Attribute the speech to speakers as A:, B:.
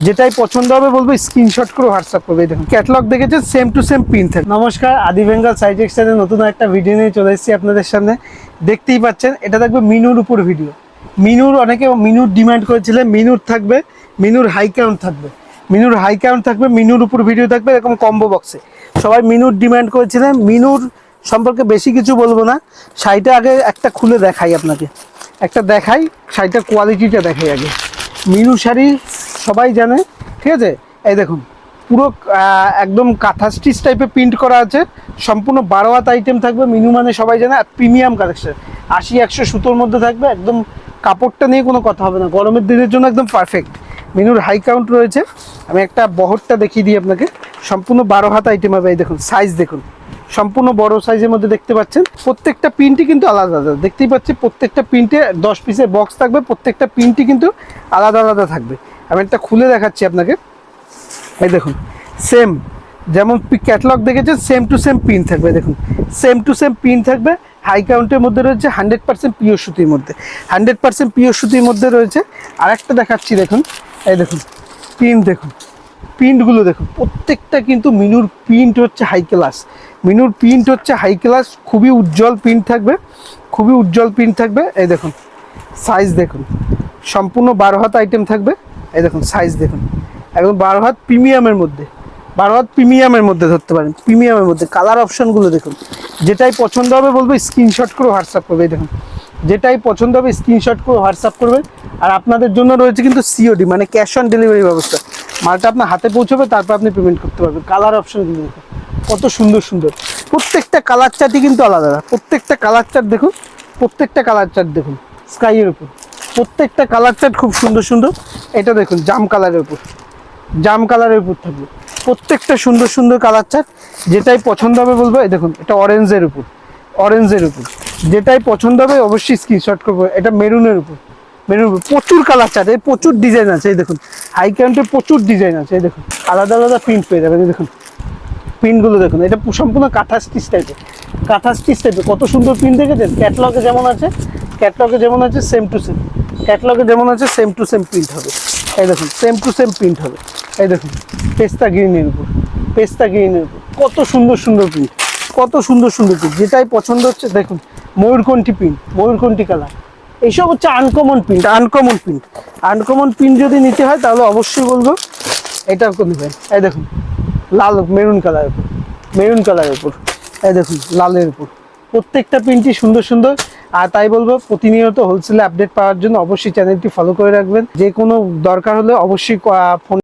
A: যেটাই পছন্দ হবে বলবো স্ক্রিনশট করে হোয়াটসঅ্যাপ করবে। দেখুন ক্যাটালগ দেখেছেন, সেম টু সেম পিন থাকে। নমস্কার, আদি বেঙ্গল সাইজ এক্সচেঞ্জের নতুন একটা ভিডিও নিয়ে চলে এসেছি আপনাদের সামনে। দেখতেই পাচ্ছেন এটা থাকবে মিনুর উপর ভিডিও। মিনুর অনেকে মিনুর ডিমান্ড করেছিলেন, মিনুর থাকবে, মিনুর হাই কাউন্ট থাকবে, মিনুর হাই কাউন্ট থাকবে, মিনুর উপর ভিডিও থাকবে এরকম কম্বো বক্সে। সবাই মিনুর ডিমান্ড করেছিলেন। মিনুর সম্পর্কে বেশি কিছু বলবো না, শাড়িটা আগে একটা খুলে দেখাই আপনাকে, একটা দেখাই শাড়িটার কোয়ালিটিটা দেখাই আগে। মিনু শাড়ি সবাই জানে, ঠিক আছে। এই দেখুন পুরো একদম কাঁথা স্টিচ টাইপের প্রিন্ট করা আছে, সম্পূর্ণ 12 হাত আইটেম থাকবে। মিনু মানে সবাই জানে প্রিমিয়াম কালেকশন, 80-100 সুতোর মধ্যে থাকবে। একদম কাপড়টা নিয়ে কোনো কথা হবে না, গরমের দিনের জন্য একদম পারফেক্ট। মিনুর হাই কাউন্ট রয়েছে। আমি একটা বহরটা দেখিয়ে দিই আপনাকে, সম্পূর্ণ 12 হাত আইটেম হবে। এই দেখুন সাইজ দেখুন, সম্পূর্ণ বড় সাইজের মধ্যে দেখতে পাচ্ছেন। প্রত্যেকটা প্রিন্টই কিন্তু আলাদা আলাদা, দেখতেই পাচ্ছি প্রত্যেকটা প্রিন্টে 10 পিসের বক্স থাকবে, প্রত্যেকটা প্রিন্টই কিন্তু আলাদা আলাদা থাকবে। আমি একটা খুলে দেখাচ্ছি আপনাকে। এই দেখুন সেম যেমন ক্যাটালগ দেখেছেন, সেম টু সেম প্রিন্ট থাকবে। দেখুন সেম টু সেম প্রিন্ট থাকবে। হাই কাউন্টের মধ্যে রয়েছে, 100% পিওর সুতির মধ্যে, 100% পিওর সুতির মধ্যে রয়েছে। আরেকটা দেখাচ্ছি দেখুন, এই দেখুন প্রিন্ট দেখুন, প্রিন্টগুলো দেখুন, প্রত্যেকটা কিন্তু মিনুর প্রিন্ট হচ্ছে হাই ক্লাস। মিনুর প্রিন্ট হচ্ছে হাই ক্লাস, খুবই উজ্জ্বল প্রিন্ট থাকবে, খুবই উজ্জ্বল প্রিন্ট থাকবে। এই দেখুন সাইজ দেখুন, সম্পূর্ণ 12 হাত আইটেম থাকবে। এই দেখুন সাইজ দেখুন, একদম 12 হাত প্রিমিয়ামের মধ্যে, 12 হাত প্রিমিয়ামের মধ্যে ধরতে পারেন, প্রিমিয়ামের মধ্যে। কালার অপশানগুলো দেখুন, যেটাই পছন্দ হবে বলবো স্ক্রিনশট করে হোয়াটসঅ্যাপ করবে। এই দেখুন যেটাই পছন্দ হবে স্ক্রিনশট করে হোয়াটসঅ্যাপ করবে। আর আপনাদের জন্য রয়েছে কিন্তু সিওডি মানে ক্যাশ অন ডেলিভারি ব্যবস্থা। মালটা আপনার হাতে পৌঁছবে, তারপর আপনি পেমেন্ট করতে পারবেন। কালার অপশানগুলো দেখুন কত সুন্দর সুন্দর, প্রত্যেকটা কালার চার্টই কিন্তু আলাদা আলাদা। প্রত্যেকটা কালার চার্ট দেখুন, প্রত্যেকটা কালার চার্ট দেখুন স্কাইয়ের উপর, প্রত্যেকটা কালার চার্ট খুব সুন্দর সুন্দর। এটা দেখুন জাম কালারের উপর, জাম কালারের উপর থাকবে প্রত্যেকটা সুন্দর সুন্দর কালার চার্ট। যেটাই পছন্দ হবে বলবো। এই দেখুন এটা অরেঞ্জের উপর, অরেঞ্জের উপর যেটাই পছন্দ হবে অবশ্যই স্ক্রিনশট করবো। এটা মেরুনের উপর, মেরুন প্রচুর কালার চার্ট, এর প্রচুর ডিজাইন আছে। এই দেখুন হাই কাউন্টে প্রচুর ডিজাইন আছে। এই দেখুন আলাদা আলাদা প্রিন্ট পেয়ে যাবেন। এই দেখুন প্রিন্টগুলো দেখুন, এটা সম্পূর্ণ কাঁথা স্টিচ টাইপের, কাঁথা স্টিচ টাইপের কত সুন্দর প্রিন্ট দেখেছেন। ক্যাটলগে যেমন আছে, ক্যাটলগে যেমন আছে সেম টু সেম, ক্যাটলগে যেমন আছে সেম টু সেম প্রিন্ট হবে। এই দেখুন সেম টু সেম প্রিন্ট হবে। এই দেখুন পেস্তা গ্রিনের উপর, পেস্তা গ্রিনের উপর কত সুন্দর সুন্দর প্রিন্ট, কত সুন্দর সুন্দর প্রিন্ট। যেটাই পছন্দ হচ্ছে দেখুন, ময়ূরকণ্ঠী প্রিন্ট, ময়ূরকণ্ঠী কালার, এইসব হচ্ছে uncommon print, uncommon print. Uncommon print যদি নিতে হয় তাহলে অবশ্যই বলবো এটা নেবেন। এই দেখুন লাল মেরুন কালারের উপর, মেরুন কালারের উপর, এই দেখুন লালের উপর, প্রত্যেকটা প্রিন্টই সুন্দর সুন্দর। আর তাই বলবো প্রতিনিয়ত হোলসেলে আপডেট পাওয়ার জন্য অবশ্যই চ্যানেলটি ফলো করে রাখবেন। যে কোনো দরকার হলে অবশ্যই ফোন